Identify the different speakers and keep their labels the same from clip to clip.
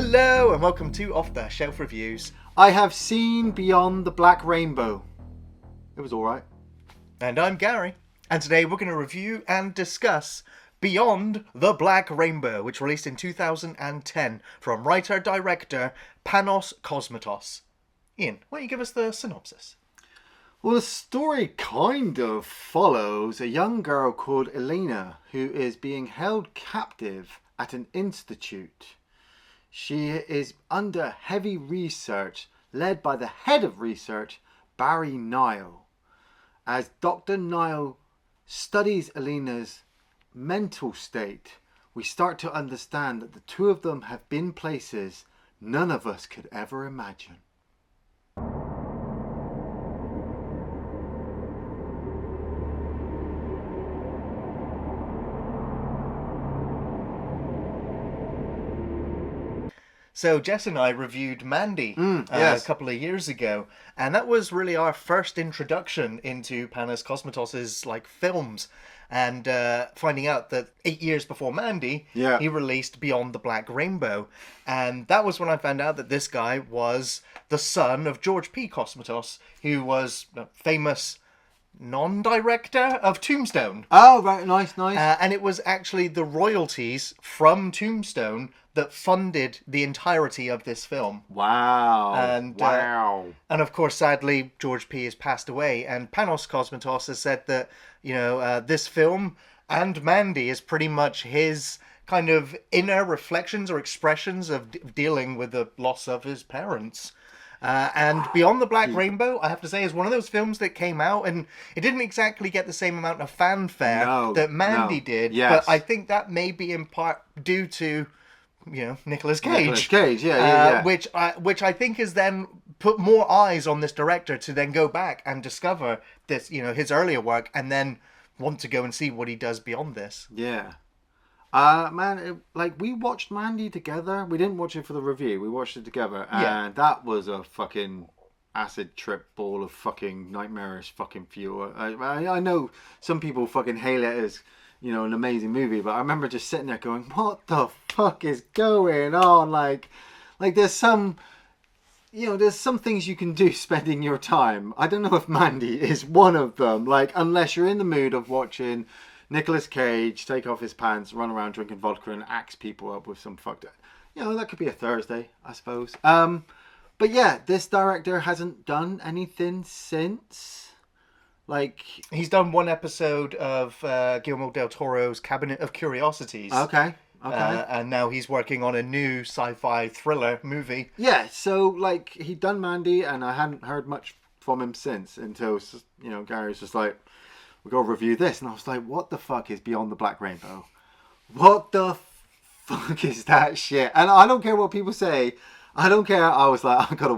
Speaker 1: Hello and welcome to Off the Shelf Reviews.
Speaker 2: I have seen Beyond the Black Rainbow. It was alright.
Speaker 1: And I'm Gary. And today we're going to review and discuss Beyond the Black Rainbow, which released in 2010 from writer-director Panos Cosmatos. Iain, why don't you give us the synopsis?
Speaker 2: Well, the story kind of follows a young girl called Elena who is being held captive at an institute. She is under heavy research led by the head of research, Barry Nile. As Dr. Nile studies Elena's mental state, we start to understand that the two of them have been places none of us could ever imagine.
Speaker 1: So Jess and I reviewed Mandy
Speaker 2: yes.
Speaker 1: a couple of years ago, and that was really our first introduction into Panos Cosmatos' films. And finding out that 8 years before Mandy, he released Beyond the Black Rainbow. And that was when I found out that this guy was the son of George P. Cosmatos, who was a famous non-director of Tombstone.
Speaker 2: Oh, right, nice.
Speaker 1: And it was actually the royalties from Tombstone that funded the entirety of this film.
Speaker 2: Wow.
Speaker 1: And of course, sadly, George P. has passed away. And Panos Cosmatos has said that, this film and Mandy is pretty much his kind of inner reflections or expressions of dealing with the loss of his parents. And Beyond the Black Rainbow, I have to say, is one of those films that came out and it didn't exactly get the same amount of fanfare that Mandy did.
Speaker 2: Yes.
Speaker 1: But I think that may be in part due to, Nicolas Cage.
Speaker 2: Nicolas Cage, yeah.
Speaker 1: Which I think has then put more eyes on this director to then go back and discover this, his earlier work and then want to go and see what he does beyond this.
Speaker 2: Yeah. We watched Mandy together. We didn't watch it for the review. We watched it together, and that was a fucking acid trip ball of fucking nightmarish fucking fuel. I know some people fucking hail it as, an amazing movie, but I remember just sitting there going, "What the fuck is going on?" Like there's some. There's some things you can do spending your time. I don't know if Mandy is one of them. Unless you're in the mood of watching Nicolas Cage take off his pants, run around drinking vodka and axe people up with some fucked up... that could be a Thursday, I suppose. But yeah, this director hasn't done anything since.
Speaker 1: He's done one episode of Guillermo del Toro's Cabinet of Curiosities.
Speaker 2: Okay.
Speaker 1: And now he's working on a new sci-fi thriller movie.
Speaker 2: Yeah, so, he'd done Mandy, and I hadn't heard much from him since, until, Gary's just like, we got to review this. And I was like, what the fuck is Beyond the Black Rainbow? What the fuck is that shit? And I don't care what people say. I don't care. I was like, I got to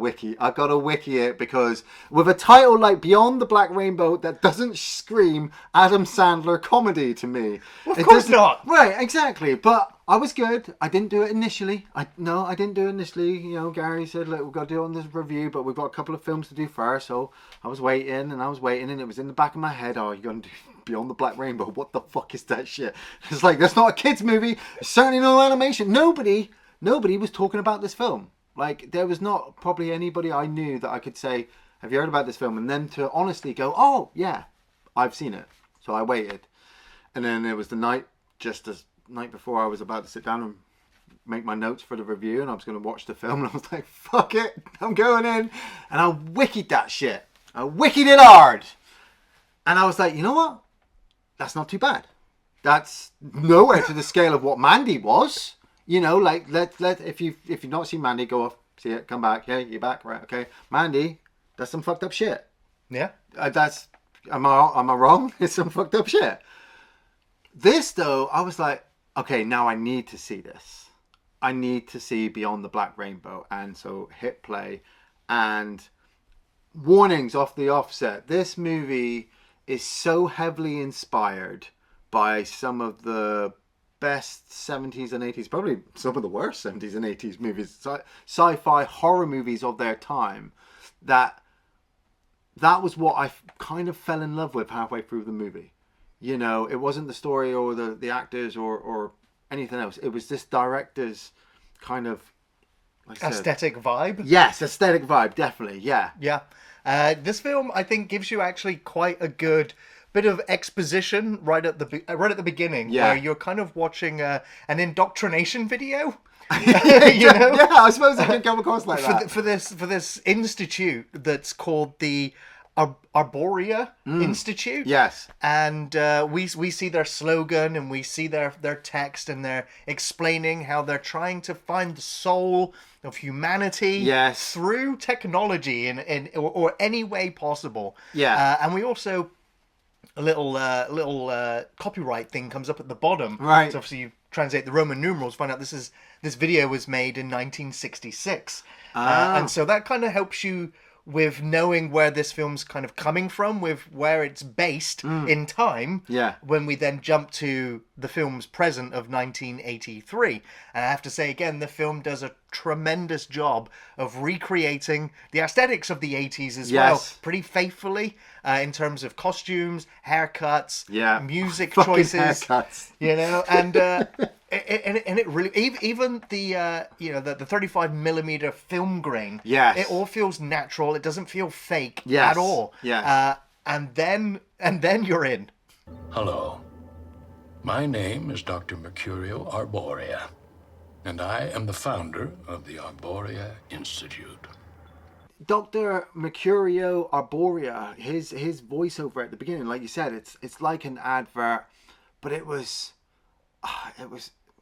Speaker 2: wiki it, because with a title like Beyond the Black Rainbow, that doesn't scream Adam Sandler comedy to me.
Speaker 1: Well, of course not.
Speaker 2: Right, exactly. But I was good. I didn't do it initially. I didn't do it initially. Gary said, look, we've got to do it on this review, but we've got a couple of films to do first. So I was waiting, and it was in the back of my head, oh, you're going to do Beyond the Black Rainbow. What the fuck is that shit? It's like, that's not a kid's movie. It's certainly no animation. Nobody was talking about this film. There was not probably anybody I knew that I could say, have you heard about this film? And then to honestly go, oh, yeah, I've seen it. So I waited. And then it was the night before I was about to sit down and make my notes for the review, and I was going to watch the film, and I was like, fuck it, I'm going in. And I wikied that shit. I wikied it hard. And I was like, you know what? That's not too bad. That's nowhere to the scale of what Mandy was. If you've not seen Mandy, go off, see it, come back. Yeah, you're back, right? Okay, Mandy, that's some fucked up shit.
Speaker 1: Yeah,
Speaker 2: am I wrong? It's some fucked up shit. This though, I was like, okay, now I need to see this. I need to see Beyond the Black Rainbow, and so hit play. And warnings off the offset: this movie is so heavily inspired by some of the best 70s and 80s, probably some of the worst 70s and 80s movies, sci-fi horror movies of their time, that was what I kind of fell in love with halfway through the movie. It wasn't the story or the actors or anything else. It was this director's kind of like I said,
Speaker 1: aesthetic vibe.
Speaker 2: Yes, aesthetic vibe, definitely. Yeah.
Speaker 1: Yeah. This film, I think, gives you actually quite a good bit of exposition right at the beginning,
Speaker 2: Yeah.
Speaker 1: where you're kind of watching an indoctrination video.
Speaker 2: Yeah, I suppose it can come across like that.
Speaker 1: For this institute that's called the Arborea Institute.
Speaker 2: Yes.
Speaker 1: And we see their slogan, and we see their text, and they're explaining how they're trying to find the soul of humanity,
Speaker 2: Yes,
Speaker 1: through technology or any way possible.
Speaker 2: Yeah.
Speaker 1: And we also, a little copyright thing comes up at the bottom.
Speaker 2: Right.
Speaker 1: So obviously you translate the Roman numerals, find out this video was made in 1966. And so that kind of helps you with knowing where this film's kind of coming from, with where it's based in time.
Speaker 2: Yeah.
Speaker 1: When we then jump to the film's present of 1983. And I have to say again, the film does a tremendous job of recreating the aesthetics of the 80s as well, pretty faithfully, in terms of costumes, haircuts, music choices,
Speaker 2: haircuts.
Speaker 1: and it really, even the the 35mm film grain, it all feels natural. It doesn't feel fake at all. And then you're in.
Speaker 3: Hello. My name is Dr. Mercurio Arborea, and I am the founder of the Arborea Institute.
Speaker 2: Dr. Mercurio Arborea, his voiceover at the beginning, like you said, it's like an advert, but it was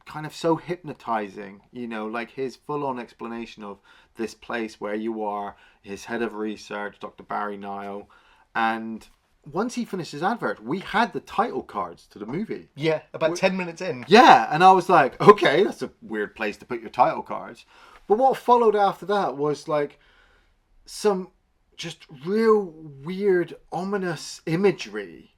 Speaker 2: kind of so hypnotizing, like his full-on explanation of this place where you are, his head of research, Dr. Barry Nile, and once he finished his advert, we had the title cards to the movie.
Speaker 1: Yeah, about 10 minutes in.
Speaker 2: Yeah, and I was like, okay, that's a weird place to put your title cards. But what followed after that was like some just real weird, ominous imagery.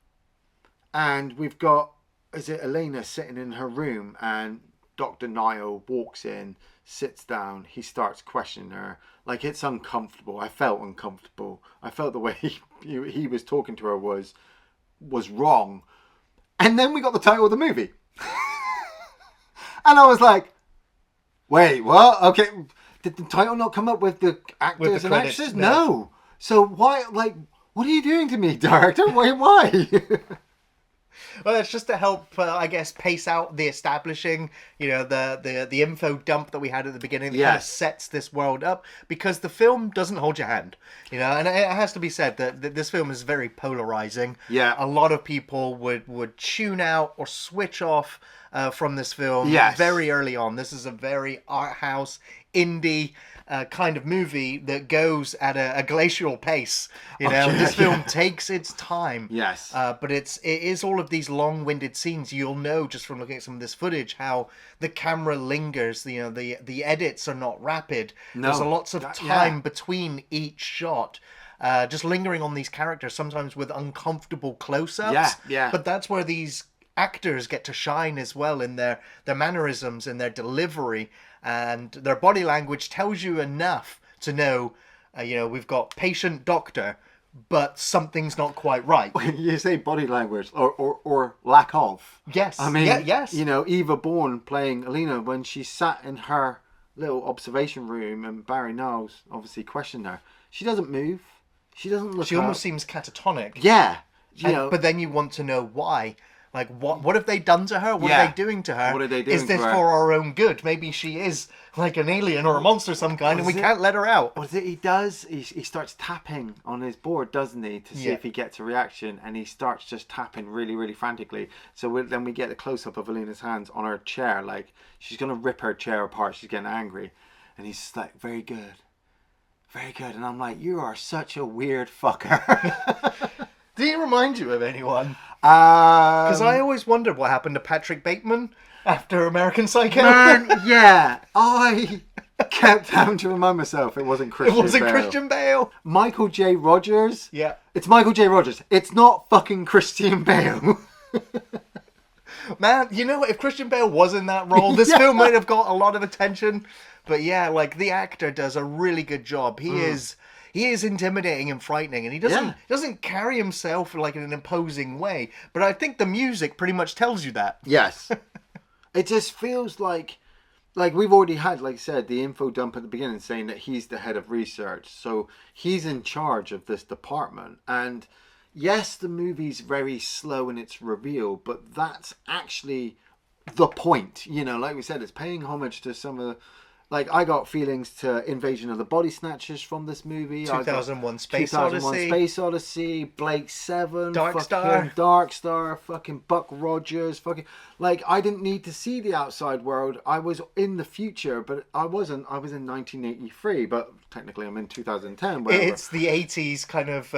Speaker 2: And we've got, is it Elena sitting in her room, and Dr. Nile walks in, sits down, he starts questioning her. Like, it's uncomfortable. I felt uncomfortable. I felt the way he was talking to her was wrong. And then we got the title of the movie. And I was like, wait, what? Okay, did the title not come up with the actors and actresses? No. So why, like, what are you doing to me, director? Why?
Speaker 1: Well, it's just to help, I guess, pace out the establishing, the info dump that we had at the beginning that kind of sets this world up, because the film doesn't hold your hand, and it has to be said that this film is very polarizing.
Speaker 2: Yeah.
Speaker 1: A lot of people would tune out or switch off from this film very early on. This is a very art house, indie kind of movie that goes at a glacial pace. This film takes its time.
Speaker 2: Yes.
Speaker 1: But it is all of these long-winded scenes. You'll know just from looking at some of this footage how the camera lingers. The edits are not rapid.
Speaker 2: No,
Speaker 1: there's lots of time between each shot. Just lingering on these characters, sometimes with uncomfortable close-ups.
Speaker 2: Yeah.
Speaker 1: But that's where these actors get to shine as well in their mannerisms and their delivery, and their body language tells you enough to know, we've got patient doctor, but something's not quite right.
Speaker 2: You say body language or lack of.
Speaker 1: Yes.
Speaker 2: I mean,
Speaker 1: yes.
Speaker 2: Eva Bourne playing Alina, when she sat in her little observation room and Barry Niles obviously questioned her, she doesn't move. She doesn't look
Speaker 1: She
Speaker 2: up.
Speaker 1: almost seems catatonic.
Speaker 2: Yeah.
Speaker 1: But then you want to know why. Like, what have they done to her? What are they doing to her?
Speaker 2: What are they doing
Speaker 1: Is this
Speaker 2: to her?
Speaker 1: for our own good? Maybe she is like an alien or a monster of some kind, and we can't let her out.
Speaker 2: What is it he does? He starts tapping on his board, doesn't he, to see if he gets a reaction, and he starts just tapping really, really frantically. So then we get a close-up of Alina's hands on her chair, like she's going to rip her chair apart. She's getting angry. And he's just like, very good. Very good. And I'm like, you are such a weird fucker.
Speaker 1: Do he remind you of anyone? Because I always wondered what happened to Patrick Bateman after American Psycho.
Speaker 2: Man, yeah. I kept having to remind myself it wasn't Christian Bale. Michael J. Rogers.
Speaker 1: Yeah.
Speaker 2: It's Michael J. Rogers. It's not fucking Christian Bale.
Speaker 1: Man, if Christian Bale was in that role, this film might have got a lot of attention. But yeah, like, the actor does a really good job. He is intimidating and frightening, and he doesn't carry himself like in an imposing way. But I think the music pretty much tells you that.
Speaker 2: Yes. It just feels like like we've already had, like I said, the info dump at the beginning saying that he's the head of research, so he's in charge of this department. And yes, the movie's very slow in its reveal, but that's actually the point. You know, like we said, it's paying homage to some of the, like, I got feelings to Invasion of the Body Snatchers from this movie.
Speaker 1: 2001 Space
Speaker 2: 2001
Speaker 1: Odyssey.
Speaker 2: Space Odyssey, Blake 7,
Speaker 1: Dark Star.
Speaker 2: Dark Star, fucking Buck Rogers, fucking, like, I didn't need to see the outside world. I was in the future, but I wasn't. I was in 1983, but technically I'm in 2010. Whatever.
Speaker 1: It's the 80s kind of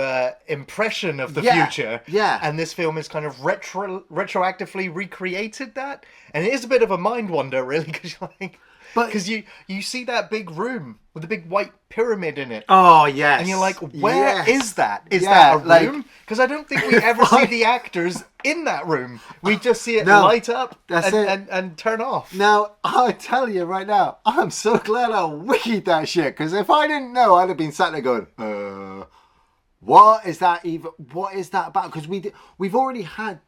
Speaker 1: impression of the
Speaker 2: Yeah,
Speaker 1: future.
Speaker 2: yeah.
Speaker 1: And this film is kind of retroactively recreated that. And it is a bit of a mind wonder, really, because you're like... Because you see that big room with a big white pyramid in it.
Speaker 2: Oh, yes.
Speaker 1: And you're like, where is that? Is
Speaker 2: Yeah,
Speaker 1: that a room? Because I don't think we ever see the actors in that room. We just see it light up and turn off.
Speaker 2: Now, I tell you right now, I'm so glad I wikied that shit. Because if I didn't know, I'd have been sat there going, what is that even? What is that about? Because we've already had...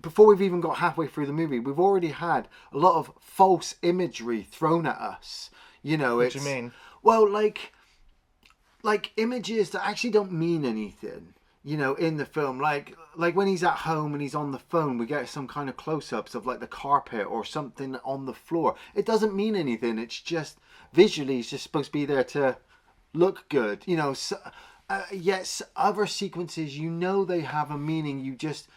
Speaker 2: Before we've even got halfway through the movie, we've already had a lot of false imagery thrown at us. You know,
Speaker 1: What do you mean?
Speaker 2: Well, like images that actually don't mean anything. You know, in the film, like when he's at home and he's on the phone, we get some kind of close-ups of like the carpet or something on the floor. It doesn't mean anything. It's just visually, it's just supposed to be there to look good. You know, so, yes, other sequences, you know, they have a meaning. You just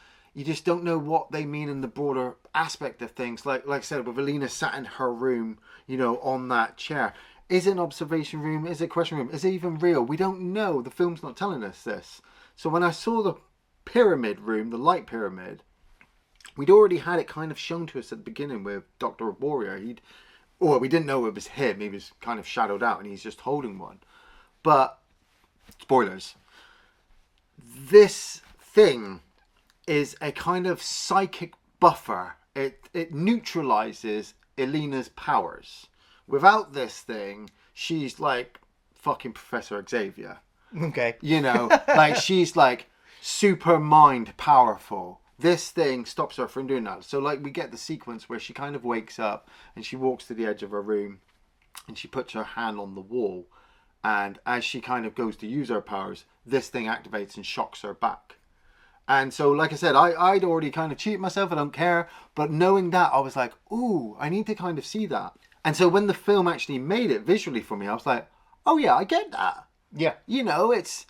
Speaker 2: don't know what they mean in the broader aspect of things. Like I said, with Alina sat in her room, you know, on that chair. Is it an observation room? Is it a question room? Is it even real? We don't know. The film's not telling us this. So when I saw the pyramid room, the light pyramid, we'd already had it kind of shown to us at the beginning with Dr. Arboria. We didn't know it was him. He was kind of shadowed out and he's just holding one. But, spoilers, this thing is a kind of psychic buffer. It neutralizes Elena's powers. Without this thing, she's like fucking Professor Xavier.
Speaker 1: Okay.
Speaker 2: You know, like she's like super mind powerful. This thing stops her from doing that. So like we get the sequence where she kind of wakes up and she walks to the edge of her room and she puts her hand on the wall, and as she kind of goes to use her powers, this thing activates and shocks her back. And so, like I said, I'd already kind of cheated myself. I don't care. But knowing that, I was like, ooh, I need to kind of see that. And so when the film actually made it visually for me, I was like, oh yeah, I get that.
Speaker 1: Yeah.
Speaker 2: You know, it's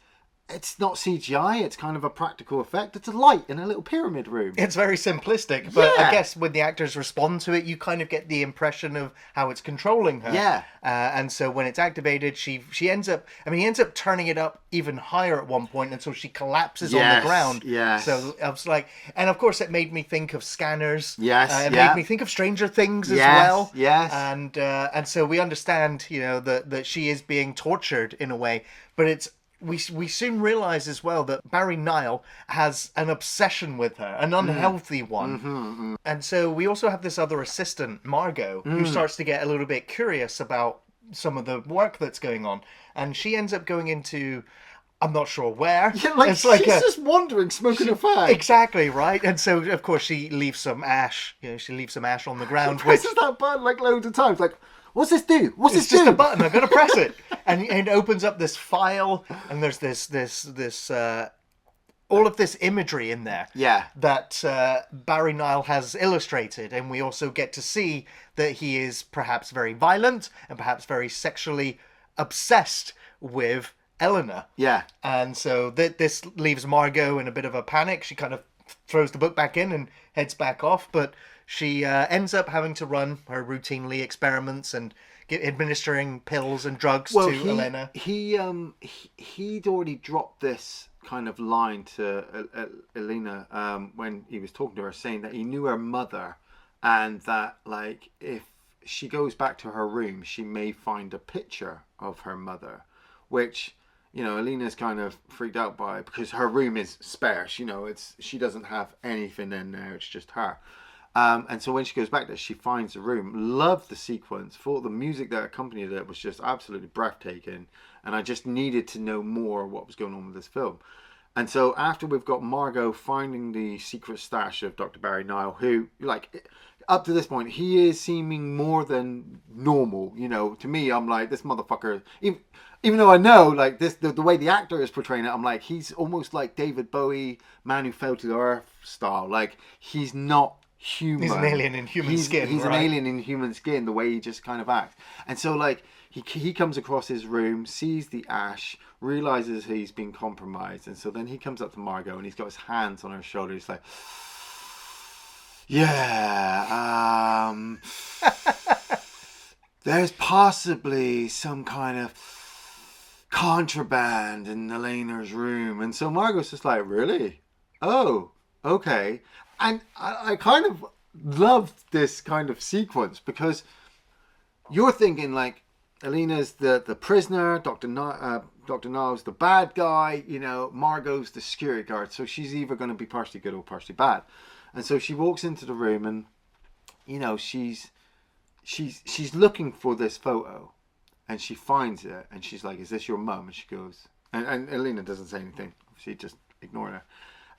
Speaker 2: not CGI. It's kind of a practical effect. It's a light in a little pyramid room.
Speaker 1: It's very simplistic, but
Speaker 2: Yeah.
Speaker 1: I guess when the actors respond to it, you kind of get the impression of how it's controlling her.
Speaker 2: Yeah.
Speaker 1: And so when it's activated, she ends up... I mean, he ends up turning it up even higher at one point until she collapses on
Speaker 2: Yes,
Speaker 1: the ground.
Speaker 2: yes.
Speaker 1: So I was like... And of course, it made me think of Scanners.
Speaker 2: Yes,
Speaker 1: It
Speaker 2: yeah.
Speaker 1: made me think of Stranger Things as
Speaker 2: Yes,
Speaker 1: well.
Speaker 2: yes.
Speaker 1: And so we understand, you know, that she is being tortured in a way, but it's... We soon realise as well that Barry Nile has an obsession with her, an unhealthy one. And so we also have this other assistant, Margot, who starts to get a little bit curious about some of the work that's going on. And she ends up going into... I'm not sure where.
Speaker 2: Yeah, like,
Speaker 1: it's like
Speaker 2: she's just wandering, smoking a fag.
Speaker 1: Exactly, right? And so, of course, she leaves some ash. You know, she leaves some ash on the ground.
Speaker 2: She presses that button like loads of times. Like, what's this do? What's this
Speaker 1: It's just
Speaker 2: do?
Speaker 1: a button. I'm gonna press it, and it opens up this file, and there's this all of this imagery in there.
Speaker 2: Yeah.
Speaker 1: That Barry Nile has illustrated, and we also get to see that he is perhaps very violent and perhaps very sexually obsessed with Eleanor.
Speaker 2: Yeah.
Speaker 1: And so this leaves Margot in a bit of a panic. She kind of throws the book back in and heads back off, but she ends up having to run her routinely experiments and administering pills and drugs to Elena.
Speaker 2: He'd already dropped this kind of line to Elena when he was talking to her, saying that he knew her mother, and that like if she goes back to her room, she may find a picture of her mother, which, you know, Elena's kind of freaked out by, because her room is sparse. You know, she doesn't have anything in there. It's just her. And so when she goes back there, she finds the room. Loved the sequence. Thought the music that accompanied it was just absolutely breathtaking. And I just needed to know more what was going on with this film. And so after we've got Margot finding the secret stash of Dr. Barry Nile, who, like, up to this point, he is seeming more than normal. You know, to me, I'm like, this motherfucker, even though I know, like, this the way the actor is portraying it, I'm like, he's almost like David Bowie, Man Who Fell to the Earth style. Like, he's not human.
Speaker 1: He's an alien in human skin,
Speaker 2: He's
Speaker 1: right?
Speaker 2: an alien in human skin, the way he just kind of acts. And so, like, he comes across his room, sees the ash, realizes he's been compromised, and so then he comes up to Margot and he's got his hands on her shoulder. He's like, yeah, there's possibly some kind of contraband in Elena's room. And so Margot's just like, really? Oh, okay. And I kind of loved this kind of sequence, because you're thinking, like, Elena's the prisoner, Dr. Niles the bad guy, you know, Margot's the security guard, so she's either going to be partially good or partially bad. And so she walks into the room and, you know, she's looking for this photo, and she finds it, and she's like, is this your mum? And she goes, and Elena doesn't say anything, she just ignored her.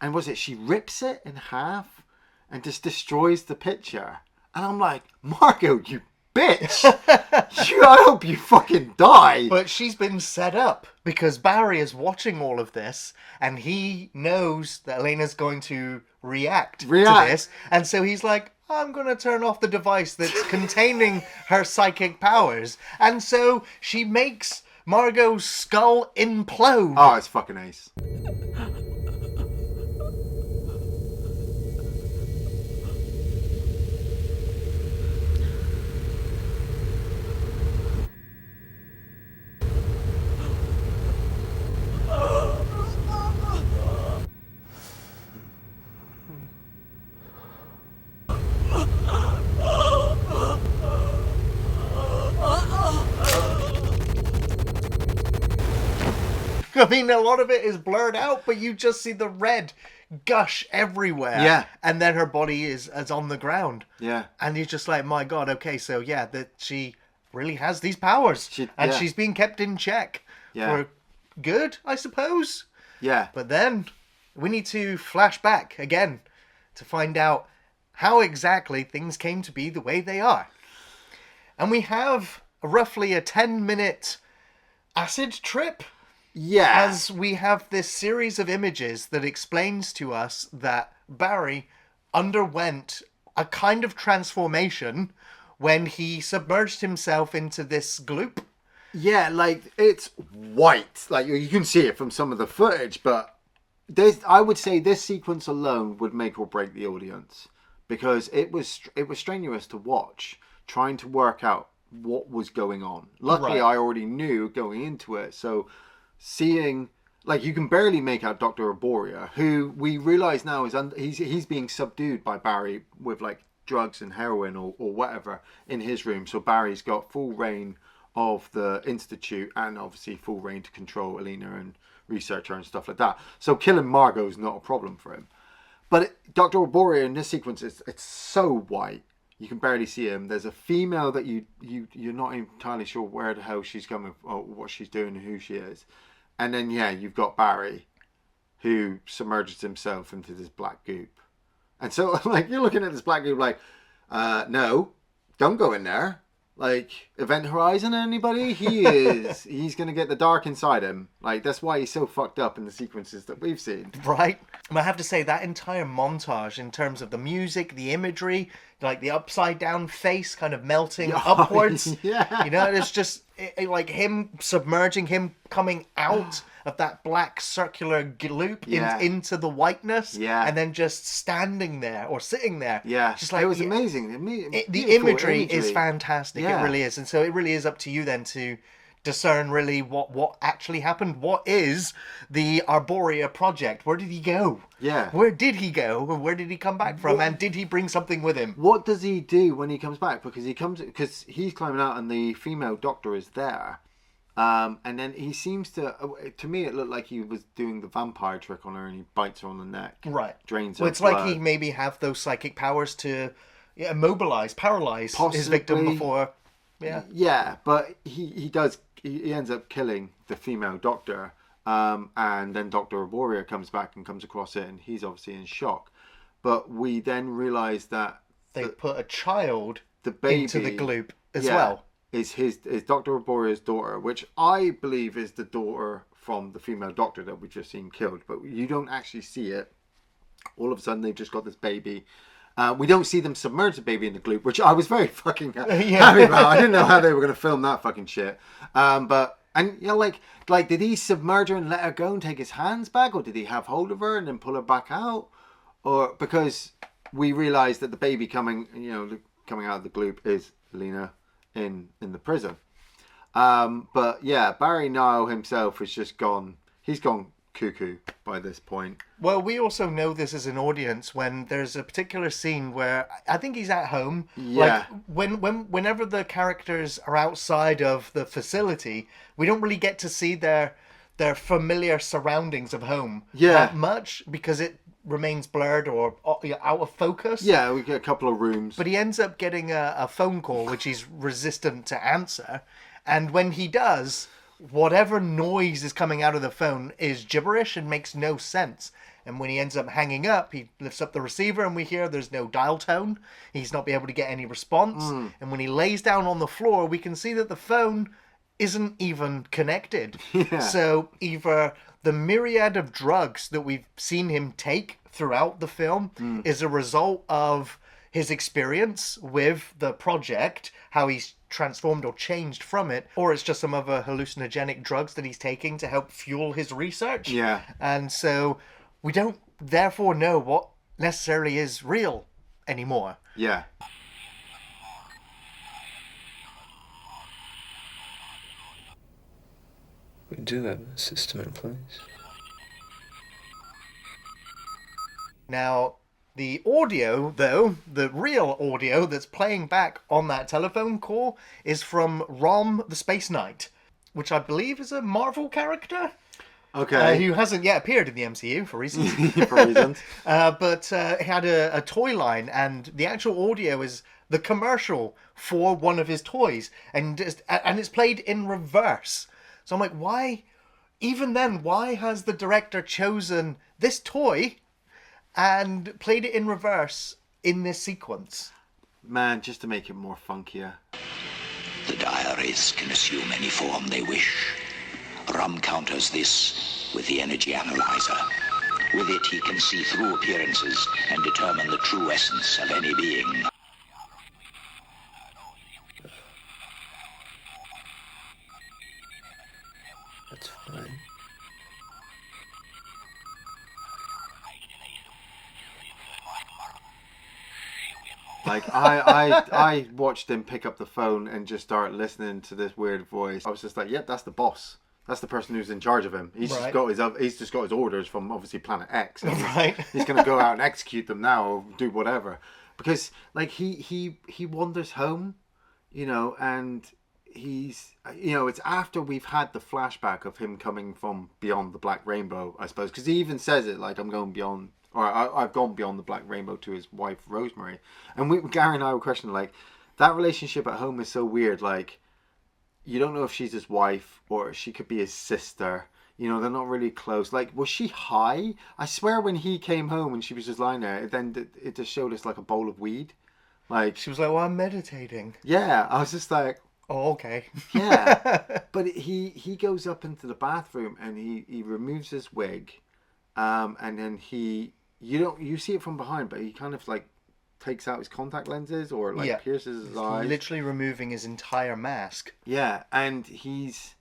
Speaker 2: And was it, she rips it in half and just destroys the picture. And I'm like, Margot, you bitch! I hope you fucking die!
Speaker 1: But she's been set up, because Barry is watching all of this, and he knows that Elena's going to react to this, and so he's like, I'm going to turn off the device that's containing her psychic powers. And so she makes Margot's skull implode.
Speaker 2: Oh, it's fucking ace.
Speaker 1: I mean, a lot of it is blurred out, but you just see the red gush everywhere.
Speaker 2: Yeah.
Speaker 1: And then her body is on the ground.
Speaker 2: Yeah.
Speaker 1: And you're just like, my God, okay, so yeah, that she really has these powers. She's being kept in check.
Speaker 2: Yeah.
Speaker 1: For good, I suppose.
Speaker 2: Yeah.
Speaker 1: But then we need to flash back again to find out how exactly things came to be the way they are. And we have roughly a 10-minute acid trip.
Speaker 2: Yeah.
Speaker 1: As we have this series of images that explains to us that Barry underwent a kind of transformation when he submerged himself into this gloop.
Speaker 2: Yeah, like, it's white. Like, you can see it from some of the footage, but I would say this sequence alone would make or break the audience, because it was strenuous to watch, trying to work out what was going on. Luckily, I already knew going into it, so seeing, like, you can barely make out Dr. Arboria, who we realize now is he's being subdued by Barry with, like, drugs and heroin or whatever in his room. So Barry's got full reign of the Institute, and obviously full reign to control Elena and research her and stuff like that. So killing Margot is not a problem for him. But Dr. Arboria in this sequence, it's so white. You can barely see him. There's a female that you're not entirely sure where the hell she's coming or what she's doing and who she is. And then, yeah, you've got Barry, who submerges himself into this black goop. And so, like, you're looking at this black goop like, no, don't go in there. Like, Event Horizon, anybody? He's going to get the dark inside him. Like, that's why he's so fucked up in the sequences that we've seen.
Speaker 1: Right. And I have to say, that entire montage in terms of the music, the imagery, like the upside down face kind of melting upwards.
Speaker 2: Yeah.
Speaker 1: You know, it's just like him submerging, him coming out of that black circular gloop into the whiteness.
Speaker 2: Yeah.
Speaker 1: And then just standing there or sitting there.
Speaker 2: Yeah.
Speaker 1: Just like,
Speaker 2: it was amazing.
Speaker 1: The imagery is fantastic.
Speaker 2: Yeah.
Speaker 1: It really is. And so it really is up to you then to discern really what actually happened. What is the Arboria project? Where did he go?
Speaker 2: Yeah.
Speaker 1: Where did he go? Where did he come back from? And did he bring something with him?
Speaker 2: What does he do when he comes back? Because he's climbing out and the female doctor is there. And then he seems to me it looked like he was doing the vampire trick on her, and he bites her on the neck.
Speaker 1: Right.
Speaker 2: Drains her
Speaker 1: Well, it's
Speaker 2: blood.
Speaker 1: like he maybe have those psychic powers to paralyze
Speaker 2: Possibly.
Speaker 1: his victim before. Yeah.
Speaker 2: Yeah, but he ends up killing the female doctor, And then Dr. Arboria comes back and comes across it, and he's obviously in shock. But we then realise that
Speaker 1: They put a child
Speaker 2: the baby
Speaker 1: into the gloop as well.
Speaker 2: Is Dr. Arboria's daughter, which I believe is the daughter from the female doctor that we just seen killed, but you don't actually see it. All of a sudden, they've just got this baby. We don't see them submerge the baby in the gloop, which I was very fucking happy about. I didn't know how they were going to film that fucking shit. Like, did he submerge her and let her go and take his hands back, or did he have hold of her and then pull her back out? Or because we realised that the baby coming out of the gloop is Lena in the prison. But yeah, Barry now himself has just gone. He's gone cuckoo by this point.
Speaker 1: Well, we also know this as an audience when there's a particular scene where I think he's at home.
Speaker 2: Yeah.
Speaker 1: Like whenever the characters are outside of the facility, we don't really get to see their familiar surroundings of home that much because it remains blurred or out of focus.
Speaker 2: Yeah, we get a couple of rooms.
Speaker 1: But he ends up getting a phone call which he's resistant to answer. And when he does, whatever noise is coming out of the phone is gibberish and makes no sense. And when he ends up hanging up, he lifts up the receiver and we hear there's no dial tone. He's not be able to get any response. And when he lays down on the floor, we can see that the phone isn't even connected.
Speaker 2: Yeah.
Speaker 1: So either the myriad of drugs that we've seen him take throughout the film is a result of his experience with the project, how he's transformed or changed from it, or it's just some other hallucinogenic drugs that he's taking to help fuel his research.
Speaker 2: Yeah.
Speaker 1: And so we don't therefore know what necessarily is real anymore.
Speaker 2: Yeah.
Speaker 4: We do have a system in place.
Speaker 1: Now, the audio, though, the real audio that's playing back on that telephone call is from Rom the Space Knight, which I believe is a Marvel character.
Speaker 2: Okay.
Speaker 1: Who hasn't yet appeared in the MCU for reasons. But he had a toy line, and the actual audio is the commercial for one of his toys, and it's played in reverse. So I'm like, why? Even then, why has the director chosen this toy and played it in reverse in this sequence?
Speaker 2: Man, just to make it more funkier.
Speaker 5: The diaries can assume any form they wish. Rum counters this with the energy analyzer. With it, he can see through appearances and determine the true essence of any being.
Speaker 4: That's fine.
Speaker 2: Like, I watched him pick up the phone and just start listening to this weird voice. I was just like, yep, that's the boss. That's the person who's in charge of him. He's just got his orders from obviously Planet X. And he's going to go out and execute them now or do whatever. Because like he wanders home, and he's it's after we've had the flashback of him coming from beyond the Black Rainbow, I suppose, because he even says it like, I'm going beyond, or I've gone beyond the Black Rainbow to his wife Rosemary. And Gary and I were questioning, like, that relationship at home is so weird. Like, you don't know if she's his wife or she could be his sister. They're not really close. Like, was she high? I swear when he came home and she was just lying there, it just showed us like a bowl of weed. Like,
Speaker 1: She was like, well, I'm meditating.
Speaker 2: yeah, I was just like,
Speaker 1: Oh, okay.
Speaker 2: yeah. But he goes up into the bathroom and he removes his wig, and then you see it from behind, but he kind of like takes out his contact lenses or like pierces his eyes.
Speaker 1: Literally removing his entire mask.
Speaker 2: Yeah, and he's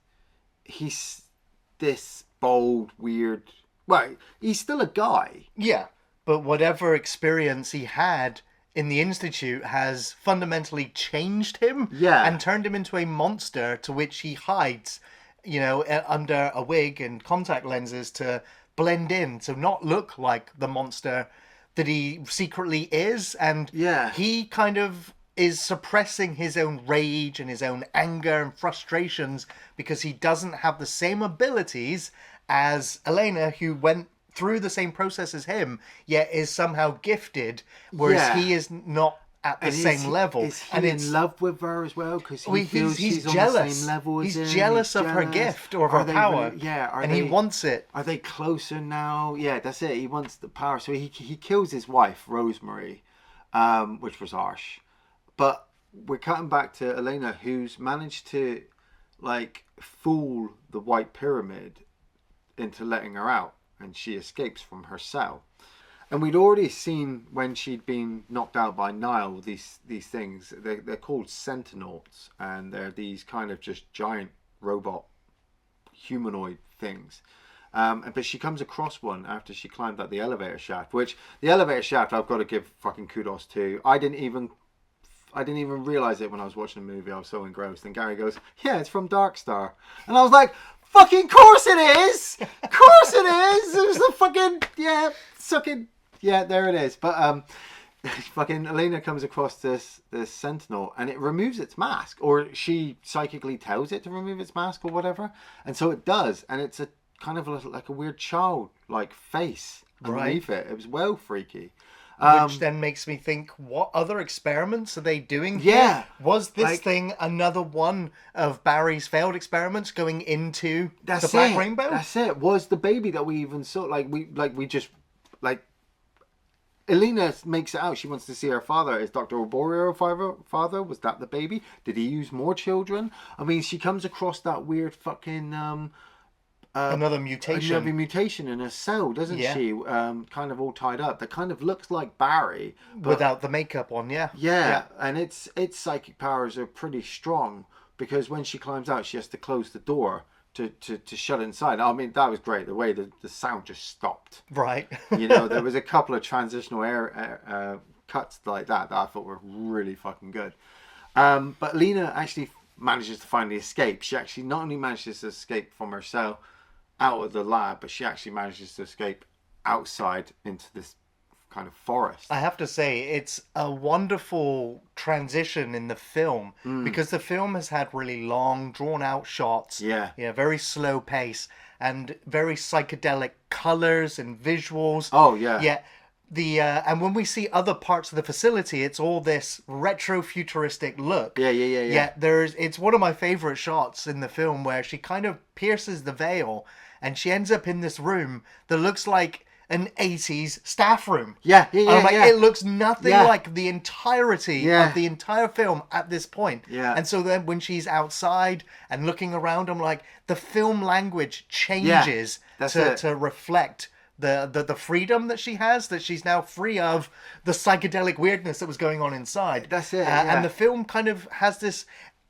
Speaker 2: this bold, weird. Well, he's still a guy.
Speaker 1: Yeah, but whatever experience he had in the Institute has fundamentally changed him.
Speaker 2: Yeah.
Speaker 1: And turned him into a monster to which he hides, under a wig and contact lenses to blend in, to not look like the monster that he secretly is. And he kind of is suppressing his own rage and his own anger and frustrations because he doesn't have the same abilities as Elena, who went through the same process as him, yet is somehow gifted, whereas he is not at the
Speaker 2: And
Speaker 1: same level.
Speaker 2: Is he
Speaker 1: and
Speaker 2: in love with her as well? Because
Speaker 1: Well,
Speaker 2: he feels
Speaker 1: he's
Speaker 2: she's on
Speaker 1: jealous.
Speaker 2: the same level as him.
Speaker 1: He's jealous of her gift or of her power. He wants it.
Speaker 2: Are they closer now? Yeah, that's it. He wants the power. So he kills his wife, Rosemary, which was harsh. But we're cutting back to Elena, who's managed to like fool the White Pyramid into letting her out, and she escapes from her cell. And we'd already seen when she'd been knocked out by Nile these things. They're called Sentinels, and they're these kind of just giant robot humanoid things. But she comes across one after she climbed up the elevator shaft, which the elevator shaft I've got to give fucking kudos to. I didn't even realize it when I was watching the movie. I was so engrossed. And Gary goes, "Yeah, it's from Dark Star," and I was like, "Fucking course it is! Course it is! It was the fucking yeah, there it is." But fucking Elena comes across this sentinel, and it removes its mask, or she psychically tells it to remove its mask, or whatever, and so it does, and it's a kind of like a weird child-like face underneath it. It was well freaky.
Speaker 1: Which then makes me think, what other experiments are they doing here?
Speaker 2: Yeah.
Speaker 1: Was this thing another one of Barry's failed experiments going into the Black Rainbow?
Speaker 2: That's it. Was the baby that we even saw, Elena makes it out. She wants to see her father. Is Dr. Arborio father? Was that the baby? Did he use more children? I mean, she comes across that weird fucking...
Speaker 1: another mutation.
Speaker 2: Another mutation in her cell, doesn't she? Kind of all tied up. That kind of looks like Barry.
Speaker 1: Without the makeup on, yeah.
Speaker 2: Yeah, and its psychic powers are pretty strong, because when she climbs out, she has to close the door to shut it inside. I mean, that was great. The way the sound just stopped.
Speaker 1: Right.
Speaker 2: There was a couple of transitional air cuts like that I thought were really fucking good. But Lena actually manages to finally escape. She actually not only manages to escape from her cell out of the lab, but she actually manages to escape outside into this kind of forest.
Speaker 1: I have to say, it's a wonderful transition in the film, because the film has had really long, drawn-out shots.
Speaker 2: Yeah,
Speaker 1: very slow pace and very psychedelic colors and visuals.
Speaker 2: Oh, yeah.
Speaker 1: Yeah. And when we see other parts of the facility, it's all this retro-futuristic look.
Speaker 2: Yeah.
Speaker 1: It's one of my favorite shots in the film, where she kind of pierces the veil and she ends up in this room that looks like an 80s staff room.
Speaker 2: Yeah.
Speaker 1: It looks nothing like the entirety of the entire film at this point.
Speaker 2: Yeah.
Speaker 1: And so then when she's outside and looking around, I'm like, the film language changes to reflect the freedom that she has, that she's now free of the psychedelic weirdness that was going on inside.
Speaker 2: That's it.
Speaker 1: And the film kind of has this,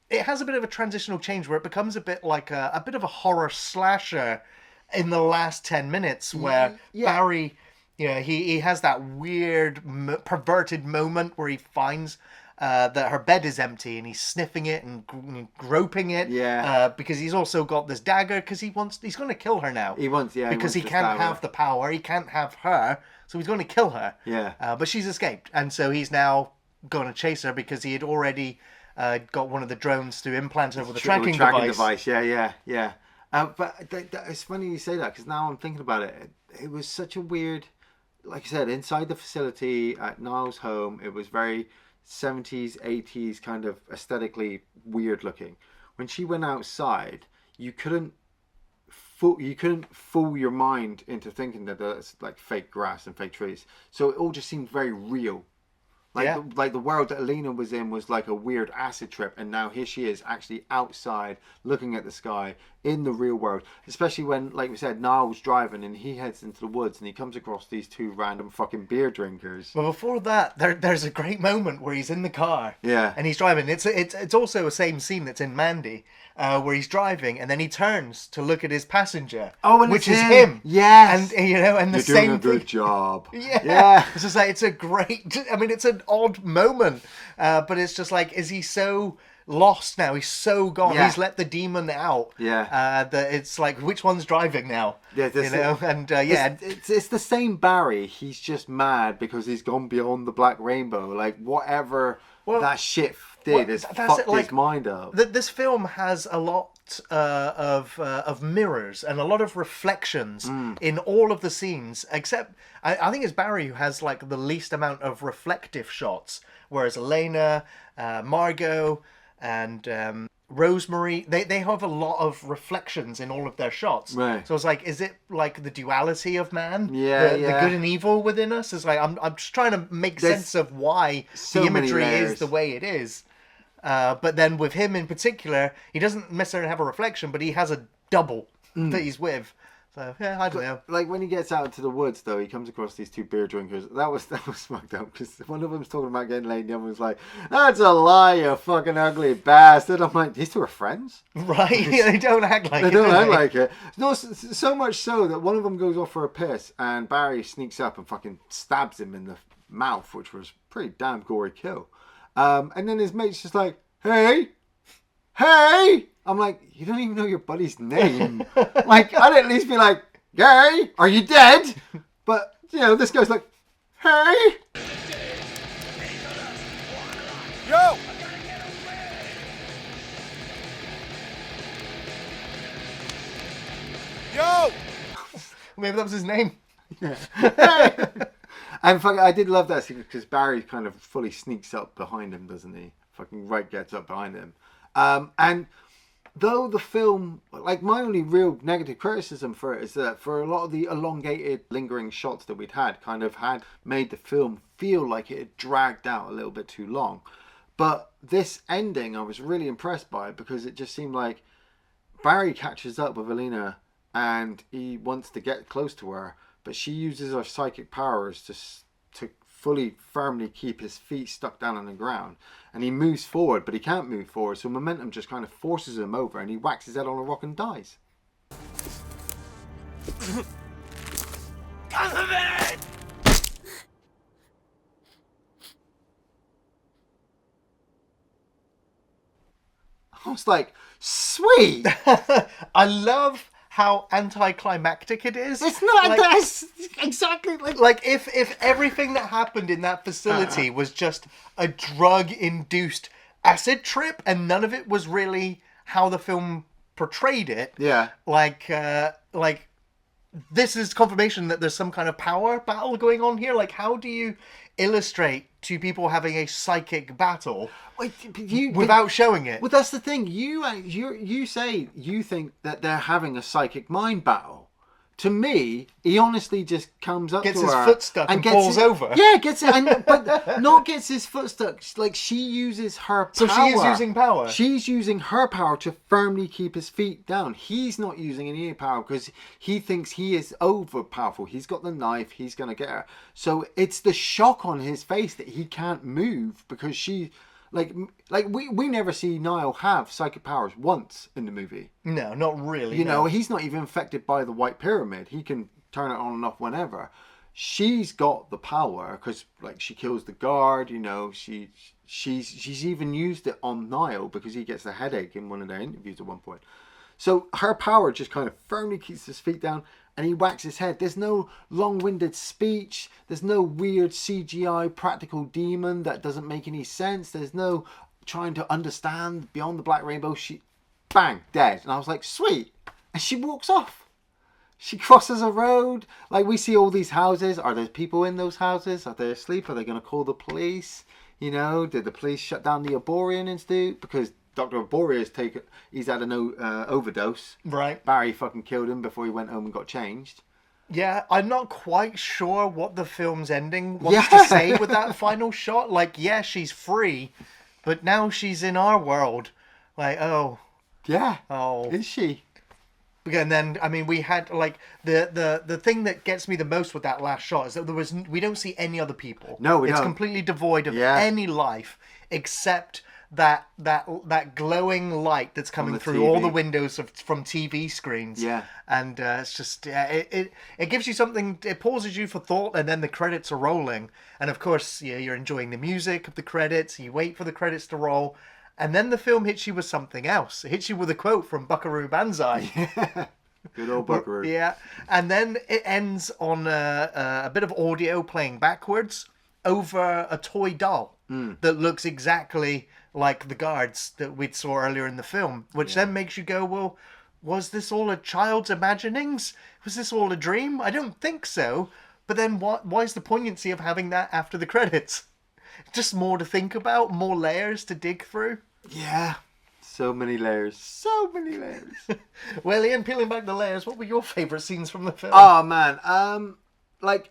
Speaker 1: it has a bit of a transitional change where it becomes a bit like a bit of a horror slasher in the last 10 minutes, where Barry, he has that weird perverted moment where he finds that her bed is empty, and he's sniffing it and groping it. Because he's also got this dagger, because he's going to kill her now. Because he can't have the power, he can't have her, so he's going to kill her. But she's escaped, and so he's now going to chase her, because he had already got one of the drones to implant her with a tracking device.
Speaker 2: Yeah. But it's funny you say that, because now I'm thinking about it. It was such a weird, like I said, inside the facility at Niall's home, it was very 70s, 80s kind of aesthetically weird looking. When she went outside, you couldn't fool your mind into thinking that that's like fake grass and fake trees. So it all just seemed very real. Like the world that Alina was in was like a weird acid trip, and now here she is actually outside looking at the sky in the real world. Especially when, like we said, Niall was driving and he heads into the woods and he comes across these two random fucking beer drinkers.
Speaker 1: But before that, there's a great moment where he's in the car.
Speaker 2: Yeah.
Speaker 1: And he's driving. It's also the same scene that's in Mandy, where he's driving and then he turns to look at his passenger, which is him.
Speaker 2: Yes.
Speaker 1: And and the
Speaker 2: You're
Speaker 1: same
Speaker 2: doing a good job.
Speaker 1: Yeah. It's just like, it's a great. I mean, it's an odd moment, but it's just like, is he so lost now? He's so gone. He's let the demon out. That it's like, which one's driving now? It's
Speaker 2: the same Barry. He's just mad because he's gone beyond the Black Rainbow. Like, whatever that shit did is fucked his mind up.
Speaker 1: This film has a lot of mirrors and a lot of reflections in all of the scenes, except I think it's Barry who has like the least amount of reflective shots, whereas Elena, Margot, and Rosemary, they have a lot of reflections in all of their shots.
Speaker 2: Right.
Speaker 1: So it's like, is it like the duality of man?
Speaker 2: Yeah,
Speaker 1: the good and evil within us? It's like I'm just trying to make sense of why the imagery is the way it is. But then with him in particular, he doesn't necessarily have a reflection, but he has a double that he's with. So yeah, I don't know.
Speaker 2: Like when he gets out into the woods, though, he comes across these two beer drinkers. That was fucked up because one of them's talking about getting laid, and the other one's like, "That's a lie, you fucking ugly bastard." I'm like, these two are friends,
Speaker 1: right? They don't act like
Speaker 2: they
Speaker 1: it.
Speaker 2: Don't act like it. No, so much so that one of them goes off for a piss, and Barry sneaks up and fucking stabs him in the mouth, which was a pretty damn gory kill. And then his mate's just like, "Hey." I'm like, you don't even know your buddy's name. Like, I'd at least be like, "Gary, are you dead?" But, you know, this guy's like, "Hey."
Speaker 6: Yo! Yo!
Speaker 1: Maybe that was his name.
Speaker 2: Yeah. And fucking, I did love that scene because Barry kind of fully sneaks up behind him, doesn't he? Fucking right gets up behind him. And though the film, like my only real negative criticism for it is that for a lot of the elongated, lingering shots that we'd had kind of had made the film feel like it had dragged out a little bit too long. But this ending I was really impressed by because it just seemed like Barry catches up with Elena and he wants to get close to her, but she uses her psychic powers to fully firmly keep his feet stuck down on the ground, and he moves forward but he can't move forward, so momentum just kind of forces him over and he whacks his head on a rock and dies.
Speaker 6: I
Speaker 2: was like, sweet.
Speaker 1: I love how anticlimactic it is.
Speaker 2: It's not,
Speaker 1: like,
Speaker 2: that's exactly
Speaker 1: like if everything that happened in that facility was just a drug-induced acid trip and none of it was really how the film portrayed it.
Speaker 2: Yeah.
Speaker 1: Like this is confirmation that there's some kind of power battle going on here. Like, how do you illustrate two people having a psychic battle without showing it?
Speaker 2: Well, that's the thing. You say you think that they're having a psychic mind battle. To me, he honestly just comes up
Speaker 1: gets
Speaker 2: to her,
Speaker 1: gets his foot stuck and falls over.
Speaker 2: Yeah, gets it, but not gets his foot stuck. Like, she uses her power.
Speaker 1: So she is using power.
Speaker 2: She's using her power to firmly keep his feet down. He's not using any power because he thinks he is overpowerful. He's got the knife. He's going to get her. So it's the shock on his face that he can't move because she... Like we never see Niall have psychic powers once in the movie.
Speaker 1: No, not really.
Speaker 2: You know, he's not even infected by the White Pyramid. He can turn it on and off whenever. She's got the power because, like, she kills the guard. You know, she's even used it on Niall because he gets a headache in one of their interviews at one point. So her power just kind of firmly keeps his feet down. And he whacks his head. There's no long-winded speech. There's no weird CGI practical demon that doesn't make any sense. There's no trying to understand beyond the black rainbow. She, bang, dead. And I was like, sweet. And she walks off. She crosses a road. Like, we see all these houses. Are there people in those houses? Are they asleep? Are they going to call the police? You know, did the police shut down the Arborian Institute? Because Dr. Arboria's he's had an overdose.
Speaker 1: Right.
Speaker 2: Barry fucking killed him before he went home and got changed.
Speaker 1: Yeah, I'm not quite sure what the film's ending wants to say with that final shot. Like, yeah, she's free, but now she's in our world. Like, oh.
Speaker 2: Yeah.
Speaker 1: Oh.
Speaker 2: Is she?
Speaker 1: And then, I mean, we had, like, the thing that gets me the most with that last shot is that we don't see any other people.
Speaker 2: No, we don't.
Speaker 1: It's completely devoid of any life except that glowing light that's coming through
Speaker 2: TV.
Speaker 1: all the windows from TV screens.
Speaker 2: Yeah.
Speaker 1: And it's just, it gives you something, it pauses you for thought, and then the credits are rolling. And of course, you're enjoying the music of the credits, you wait for the credits to roll, and then the film hits you with something else. It hits you with a quote from Buckaroo Banzai.
Speaker 2: Yeah. Good old Buckaroo.
Speaker 1: Yeah. And then it ends on a bit of audio playing backwards over a toy doll. that looks exactly like the guards that we saw earlier in the film, which then makes you go, well, was this all a child's imaginings? Was this all a dream? I don't think so. But then why is the poignancy of having that after the credits? Just more to think about, more layers to dig through.
Speaker 2: Yeah. So many layers. So many layers.
Speaker 1: Well, Ian, peeling back the layers, what were your favourite scenes from the film?
Speaker 2: Oh, man. Like,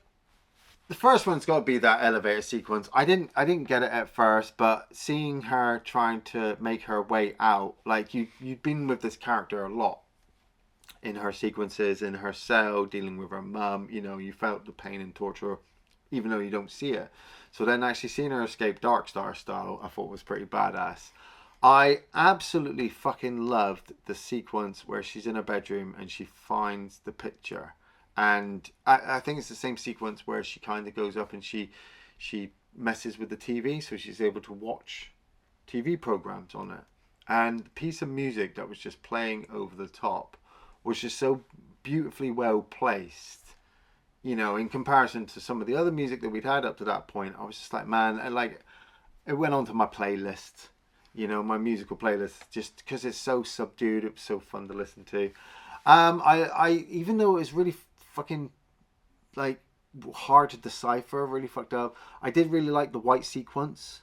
Speaker 2: the first one's got to be that elevator sequence. I didn't get it at first, but seeing her trying to make her way out, like, you'd been with this character a lot in her sequences, in her cell, dealing with her mum. You know, you felt the pain and torture, even though you don't see it. So then actually seeing her escape Darkstar style, I thought was pretty badass. I absolutely fucking loved the sequence where she's in her bedroom and she finds the picture. And I think it's the same sequence where she kind of goes up and she messes with the TV, so she's able to watch TV programs on it. And the piece of music that was just playing over the top was just so beautifully well placed. You know, in comparison to some of the other music that we'd had up to that point, I was just like, man, and like, it went onto my playlist. You know, my musical playlist, just because it's so subdued, it was so fun to listen to. I even though it was really fucking like hard to decipher, really fucked up, I did really like the white sequence.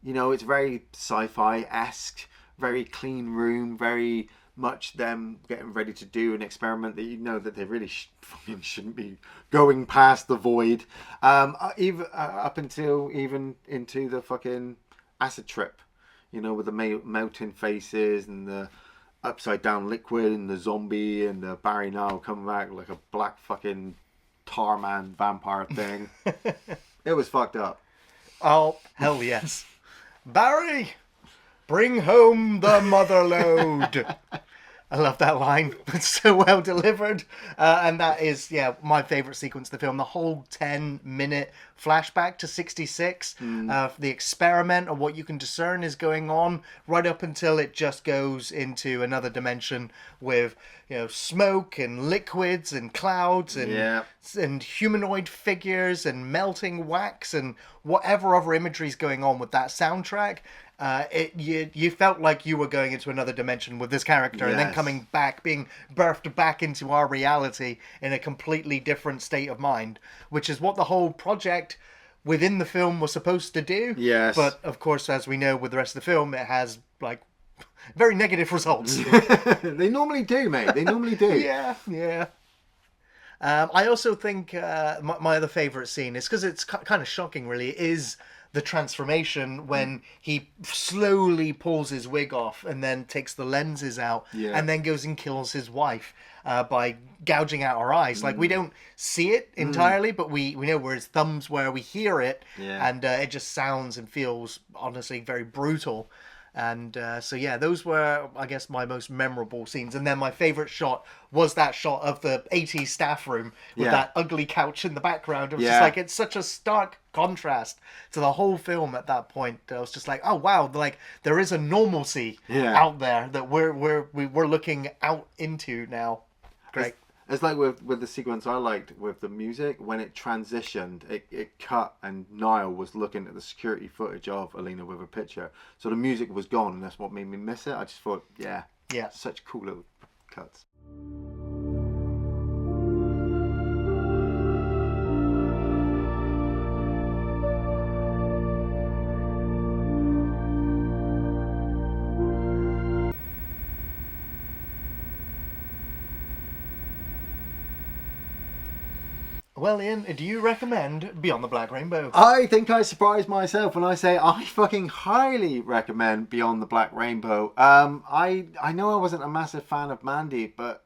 Speaker 2: You know, it's very sci-fi-esque, very clean room, very much them getting ready to do an experiment that you know that they really fucking shouldn't be going past the void. Even up until even into the fucking acid trip. You know, with the melting faces and the upside down liquid and the zombie and the Barry Nile coming back like a black fucking tar man vampire thing. It was fucked up.
Speaker 1: Oh, hell yes. Barry, bring home the mother load. I love that line. It's so well delivered. And that is, my favourite sequence of the film. The whole 10-minute flashback to 66. The experiment of what you can discern is going on right up until it just goes into another dimension with, you know, smoke and liquids and clouds and humanoid figures and melting wax and whatever other imagery is going on with that soundtrack. You felt like you were going into another dimension with this character and then coming back, being birthed back into our reality in a completely different state of mind, which is what the whole project within the film was supposed to do.
Speaker 2: Yes.
Speaker 1: But, of course, as we know with the rest of the film, it has, like, very negative results.
Speaker 2: They normally do, mate. They normally do.
Speaker 1: Yeah. I also think my other favourite scene is, because it's kind of shocking, really, is the transformation when he slowly pulls his wig off and then takes the lenses out and then goes and kills his wife by gouging out her eyes. Like, we don't see it entirely, but we know where his thumbs were, we hear it, and it just sounds and feels, honestly, very brutal. And those were, I guess, my most memorable scenes. And then my favourite shot was that shot of the 80s staff room with that ugly couch in the background. It was just like, it's such a stark contrast to the whole film at that point. I was just like, oh wow, like there is a normalcy out there that we're looking out into now. Great.
Speaker 2: It's like with the sequence I liked with the music, when it transitioned, it cut and Niall was looking at the security footage of Alina with a picture. So the music was gone and that's what made me miss it. I just thought, such cool little cuts.
Speaker 1: Well, Ian, do you recommend Beyond the Black Rainbow?
Speaker 2: I think I surprised myself when I say I fucking highly recommend Beyond the Black Rainbow. I know I wasn't a massive fan of Mandy, but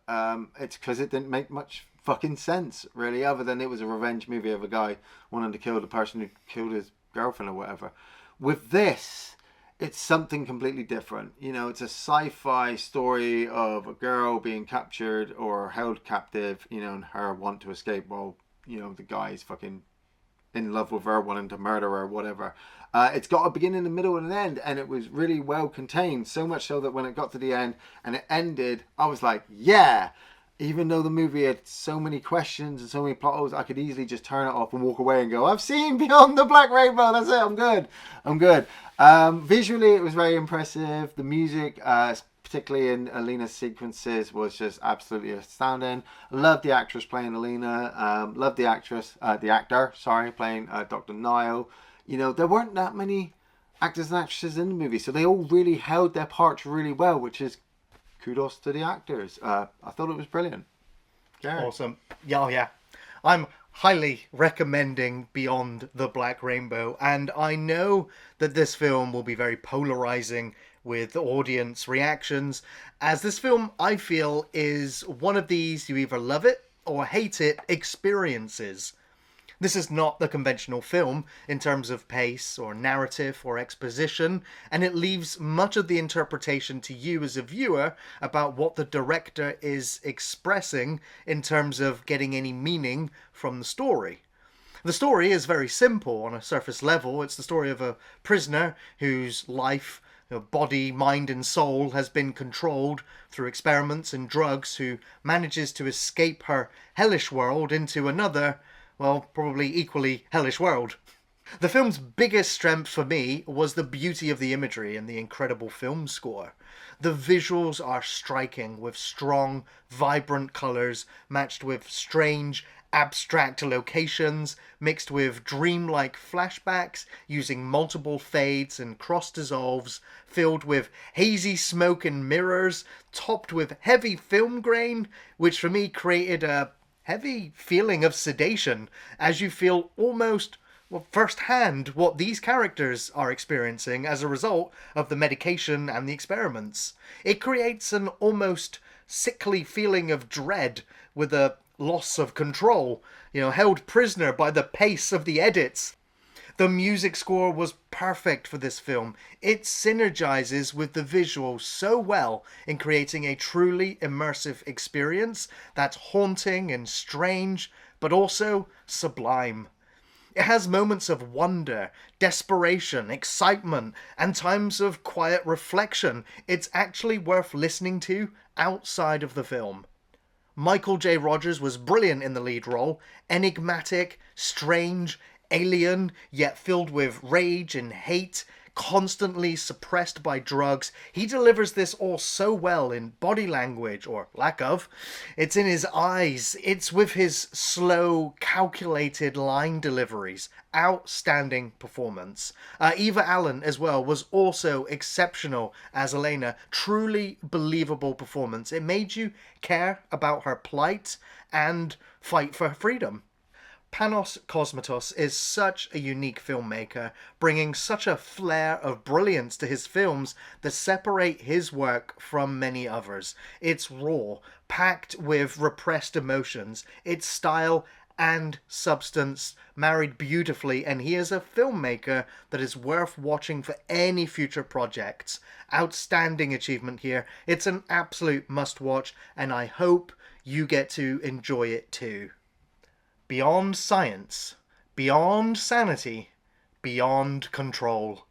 Speaker 2: it's because it didn't make much fucking sense, really, other than it was a revenge movie of a guy wanting to kill the person who killed his girlfriend or whatever. With this, it's something completely different. You know, it's a sci-fi story of a girl being captured or held captive, you know, and her want to escape while, you know, the guy's fucking in love with her, wanting to murder her, whatever. It's got a beginning, a middle, and an end, and it was really well contained. So much so that when it got to the end and it ended, I was like, yeah. even though the movie had so many questions and so many plot holes, I could easily just turn it off and walk away and go, I've seen Beyond the Black Rainbow, that's it, I'm good. Visually, it was very impressive. The music, particularly in Alina's sequences, was just absolutely astounding. I love the actress playing Alina. Love the actor playing Dr. Niall. You know, there weren't that many actors and actresses in the movie, so they all really held their parts really well, which is kudos to the actors. I thought it was brilliant. Gary.
Speaker 1: Awesome. Yeah. I'm highly recommending Beyond the Black Rainbow, and I know that this film will be very polarizing with audience reactions, as this film, I feel, is one of these you either love it or hate it experiences. This is not the conventional film in terms of pace or narrative or exposition, and it leaves much of the interpretation to you as a viewer about what the director is expressing in terms of getting any meaning from the story. The story is very simple on a surface level. It's the story of a prisoner whose life, body, mind and soul has been controlled through experiments and drugs, who manages to escape her hellish world into another, well, probably equally hellish world. The film's biggest strength for me was the beauty of the imagery and the incredible film score. The visuals are striking, with strong, vibrant colours matched with strange, abstract locations, mixed with dreamlike flashbacks, using multiple fades and cross dissolves, filled with hazy smoke and mirrors, topped with heavy film grain, which for me created a heavy feeling of sedation, as you feel almost firsthand what these characters are experiencing as a result of the medication and the experiments. It creates an almost sickly feeling of dread, with a loss of control, held prisoner by the pace of the edits. The music score was perfect for this film. It synergizes with the visuals so well in creating a truly immersive experience that's haunting and strange, but also sublime. It has moments of wonder, desperation, excitement, and times of quiet reflection. It's actually worth listening to outside of the film. Michael J. Rogers was brilliant in the lead role, enigmatic, strange, alien, yet filled with rage and hate, constantly suppressed by drugs. He delivers this all so well in body language, or lack of. It's in his eyes. It's with his slow, calculated line deliveries. Outstanding performance. Eva Allen as well was also exceptional as Elena. Truly believable performance. It made you care about her plight and fight for freedom. Panos Cosmatos is such a unique filmmaker, bringing such a flair of brilliance to his films that separate his work from many others. It's raw, packed with repressed emotions. Its style and substance married beautifully, and he is a filmmaker that is worth watching for any future projects. Outstanding achievement here. It's an absolute must-watch, and I hope you get to enjoy it too. Beyond science, beyond sanity, beyond control.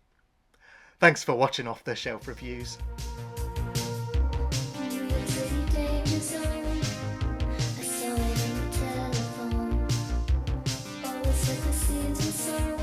Speaker 1: Thanks for watching Off the Shelf Reviews.
Speaker 7: I saw it on the telephone. Always like the seeds and so